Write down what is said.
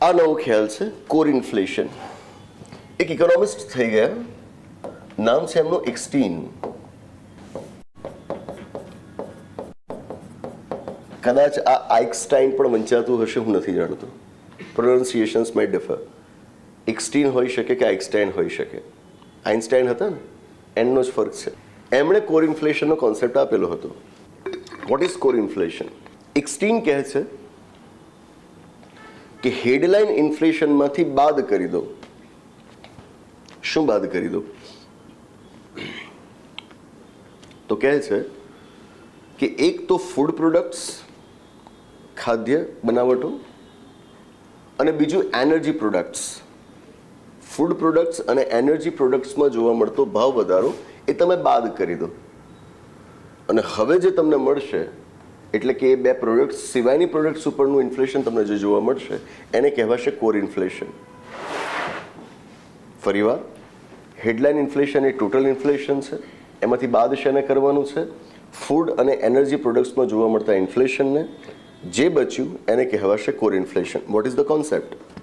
આ નવો ખ્યાલ છે કોર ઇન્ફ્લેશન. એક ઇકોનોમિસ્ટ થઈ ગયા, નામ છે એમનું એક્સ્ટીન. કદાચ આ આઇકસ્ટાઇન પણ વંચાતું હશે, હું નથી જાણતો. પ્રોનાઉન્સિએશન્સ મે ડિફર. એક્સ્ટીન હોઈ શકે કે આઇકસ્ટાઇન હોઈ શકે. આઇન્સ્ટાઇન હતા ને, એનનો જ ફરક છે. એમણે કોર ઇન્ફ્લેશનનો કોન્સેપ્ટ આપેલો હતો. What is core inflation? એક્સ્ટીન કહે છે કે હેડલાઇન ઇન્ફ્લેશનમાંથી બાદ કરી દો. શું બાદ કરી દો? તો કહે છે કે એક તો ફૂડ પ્રોડક્ટ્સ, ખાદ્ય બનાવટો, અને બીજું એનર્જી પ્રોડક્ટ્સ. ફૂડ પ્રોડક્ટ્સ અને એનર્જી પ્રોડક્ટ્સમાં જોવા મળતો ભાવ વધારો એ તમે બાદ કરી દો, અને હવે જે તમને મળશે, એટલે કે એ બે પ્રોડક્ટ્સ સિવાયની પ્રોડક્ટ્સ ઉપરનું ઇન્ફ્લેશન તમને જે જોવા મળશે એને કહેવાશે કોર ઇન્ફ્લેશન. ફરીવાર, હેડલાઇન ઇન્ફ્લેશન એ ટોટલ ઇન્ફ્લેશન છે. એમાંથી બાદ શેને કરવાનું છે? ફૂડ અને એનર્જી પ્રોડક્ટ્સમાં જોવા મળતા ઇન્ફ્લેશનને. જે બચ્યું એને કહેવાશે core inflation. What is the concept?